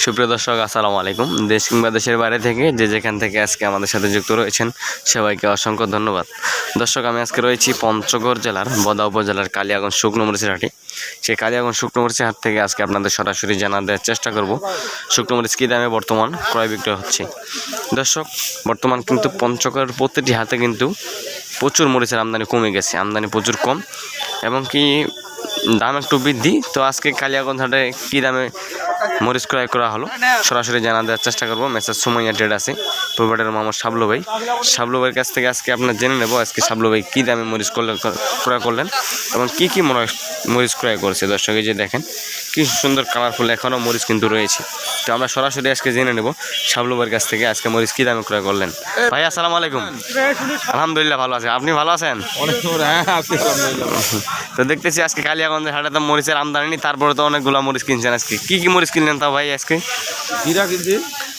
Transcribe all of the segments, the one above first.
সুপ্রিয় দর্শক, আসসালামু আলাইকুম। দেশ কিংবা দেশের বাইরে থেকে যে যেখান থেকে আজকে আমাদের সাথে যুক্ত রয়েছেন সবাইকে অসংখ্য ধন্যবাদ। দর্শক, আমি আজকে রয়েছি পঞ্চগড় জেলার বদা উপজেলার কালিয়াগঞ্জ শুকনো মরিচের হাটে। সেই কালিয়াগঞ্জ শুকনো মরিচের হাট থেকে আজকে আপনাদের সরাসরি জানা দেওয়ার চেষ্টা করব শুকনো মরিচ কী দামে বর্তমান ক্রয় বিক্রয় হচ্ছে। দর্শক, বর্তমান কিন্তু পঞ্চগড়ের প্রতিটি হাতে কিন্তু প্রচুর মরিচের আমদানি কমে গেছে, আমদানি প্রচুর কম এবং কি দাম একটু বৃদ্ধি। তো আজকে কালিয়াগঞ্জ হাটে কী দামে মরিচ ক্রয় করা হলো সরাসরি জানা দেওয়ার চেষ্টা করবো। মেসার সুমাইয়া ট্রেড আছে, প্রোভাইডার মোহাম্মদ শাবলু ভাই। শাবলু ভাইয়ের কাছ থেকে আজকে আপনার জেনে নেব আজকে শাবলু ভাই কী দামে মরিচ ক্রয় করলেন এবং কী কী মরিচ ক্রয় করেছে। দর্শক, এই যে দেখেন কি সুন্দর কালারফুল এখনও মরিচ কিন্তু রয়েছে। তো আমরা সরাসরি আজকে জেনে নেব শাবলু ভাইয়ের কাছ থেকে আজকে মরিচ কী দামে ক্রয় করলেন। ভাই আসসালামু আলাইকুম। আলহামদুলিল্লাহ, ভালো আছে, আপনি ভালো আছেন? তো দেখতেছি আজকে কালিয়াগঞ্জের হাটে তো মরিচের আমদানি, তারপরে তো অনেকগুলো মরিচ কিনছেন। আজকে কী কী মরিচ কিনলেন তা ভাই? আজকে জিরা কিনছি,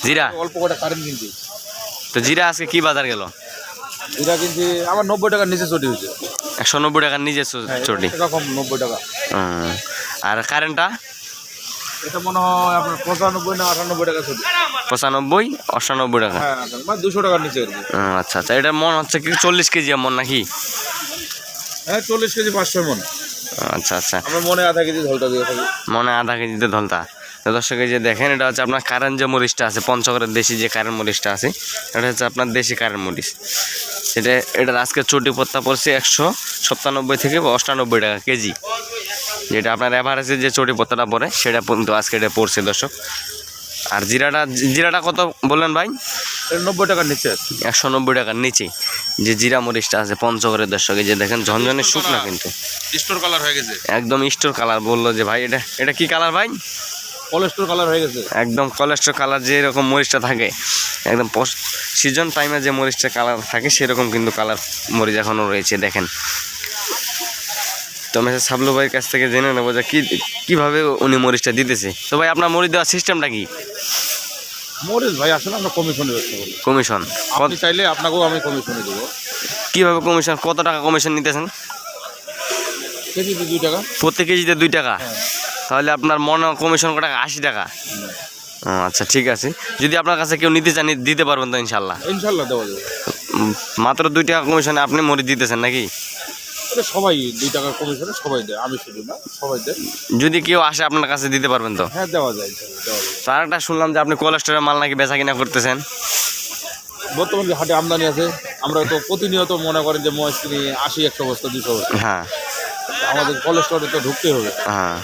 জিরা অল্প কটা কারেন্ট কিনছি। তো জিরা আজকে কি বাজার গেল? জিরা কিনছি আমার 90 টাকার নিচে চটি হয়েছে। 190 টাকার নিচে চটি, এরকম 90 টাকা। আর কারেন্টটা এটা মনে হয় আপনার 95 না 98 টাকা চটি। 95, 98 টাকা। হ্যাঁ, মানে 200 টাকার নিচে আর কি। আচ্ছা আচ্ছা, এটা মন হচ্ছে কি 40 কেজি মন নাকি? হ্যাঁ, 40 কেজি 500 মন। আচ্ছা আচ্ছা, আমরা মনে আধা কেজি ধলটা দিয়ে থাকি। মনে আধা কেজিতে ধলতা। তো দর্শক, এই যে দেখেন এটা হচ্ছে আপনার কারেন্ট যে মরিচটা আছে, পঞ্চগড়ের দেশি যে কারেন্ট মরিচটা আছে, এটা হচ্ছে আপনার দেশি কারেন্ট মরিচ। এটার আজকে চটি পত্তা পড়ছে 197 থেকে 98 টাকা কেজি। যেটা আপনার অ্যাভারেজে যে চটি পত্তাটা পড়ে সেটা কিন্তু আজকে এটা পড়ছে দর্শক। আর জিরাটা কত বললেন ভাই? 90 টাকার নিচে, 190 টাকার নিচে যে জিরা মরিচটা আছে পঞ্চগড়ের। দর্শক, এই যে দেখেন ঝনঝনে শুকনা, কিন্তু স্টোর কালার হয়ে গেছে, একদম স্টোর কালার। বললো যে ভাই এটা কি কালার ভাই? কোলেস্টোর কালার হয়ে গেছে, একদম কোলেস্টোর কালার। যে এরকম মরিচটা থাকে একদম সিজন টাইমে যে মরিচটা কালার থাকে সেরকম কিন্তু কালার মরিচ এখনও রয়েছে। দেখেন, তো মেসেজ শাবলু ভাইয়ের কাছ থেকে জেনে নেবো যে কীভাবে উনি মরিচটা দিতেছে। তো ভাই, আপনার মরিচ দেওয়ার সিস্টেমটা কি? মরিচ ভাই আসলে আমরা কমিশনে ব্যবসা করি। কমিশন? আপনি চাইলে আপনাকেও আমি কমিশনে দেবো। কীভাবে কমিশন? কত টাকা কমিশন নিতেছেন? কেজিতে 2 টাকা। প্রতি কেজিতে 2 টাকা? হ্যাঁ। তাহলে আপনার মনে কমিশন কত টাকা? 80 টাকা। আচ্ছা, ঠিক আছে। যদি আপনার কাছে কেউ নিতে চান দিতে পারবেন তো ইনশাল্লাহ? ইনশাল্লাহ দেওয়া যাবে। মাত্র 2 টাকা কমিশনে আপনি মরিচ দিতেছেন নাকি? এটা সবাই 2 টাকার কমিশনে সবাই দেয়, আমি শুধু না, সবাই দেয়। যদি কেউ আসে আপনার কাছে দিতে পারবেন তো? হ্যাঁ, দেওয়া যায়, ইনশাল্লাহ দেওয়া যায়। তো আরেকটা শুনলাম যে আপনি কোলেস্টোরের মাল নাকি বেচা কিনা করতেছেন। বর্তমানে যে হাটে আমদানি আছে, আমরা তো প্রতিনিয়ত মনে করেন যে মহিষ কিনি 80-100 বস্তা 200 বস্তা। হ্যাঁ, আমাদের কোলেস্টোরে তো ঢুকতেই হবে। হ্যাঁ,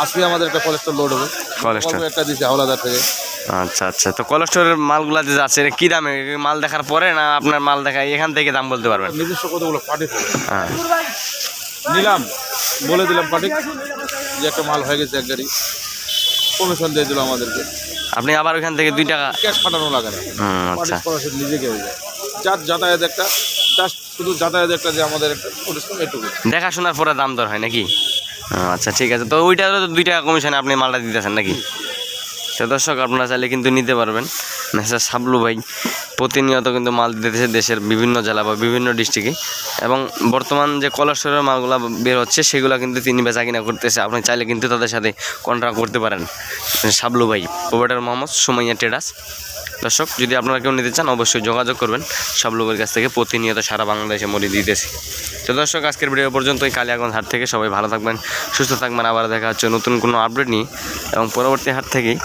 আজকে আমাদের একটা কোলেস্টোর লোড হবে। কোলেস্টোর একটা দিয়েছি হাওলাদার থেকে। আচ্ছা আচ্ছা, তো কোলেস্টোরের মালগুলা যে যাচ্ছে এটা কী দামে? মাল দেখার পরে না আপনার মাল দেখা এখান থেকে দাম বলতে পারবেন? নিজস্ব কতগুলো পার্টি হ্যাঁ, নিলাম, বলে দিলাম পার্টি যে একটা মাল হয়ে গেছে, এক গাড়ি কমিশন দিয়ে দিল আমাদেরকে। আপনি আবার ওইখান থেকে 2 টাকা ক্যাশ পাঠানো লাগে না, আচ্ছা, সরাসরি নিজেকে হয়ে যায়। যাতায়াত একটা, জাস্ট শুধু যাতায়াত একটা যে আমাদের একটা পরিশ্রম এটুকু। দেখাশোনার পরে দাম দর হয় নাকি? আচ্ছা, ঠিক আছে। তো ওইটারও তো 2 টাকা কমিশনে আপনি মালটা দিতেছেন নাকি? তো দর্শক, আপনারা চাইলে কিন্তু নিতে পারবেন। মেসার শাবলু ভাই প্রতিনিয়ত কিন্তু মাল দিতেছে দেশের বিভিন্ন জেলা বা বিভিন্ন ডিস্ট্রিক্টে, এবং বর্তমান যে কোলেস্টোরের মালগুলো বের হচ্ছে সেগুলো কিন্তু তিনি বেচা কিনা করতেছে। আপনি চাইলে কিন্তু তাদের সাথে কন্ট্রাক্ট করতে পারেন। শাবলু ভাই, প্রোভাইডার মোহাম্মদ সুমাইয়া ট্রেডার্স। দর্শক, যদি আপনারা কেউ নিতে চান অবশ্যই যোগাযোগ করবেন। শাবলু ভাইয়ের কাছ থেকে প্রতিনিয়ত সারা বাংলাদেশে মরিচ দিতেছে। তো দর্শক, আজকের ভিডিও পর্যন্তই। কালিয়াগঞ্জ হাট থেকে সবাই ভালো থাকবেন, সুস্থ থাকবেন। আবার দেখা হচ্ছে নতুন কোনো আপডেট নিয়ে এবং পরবর্তী হাট থেকেই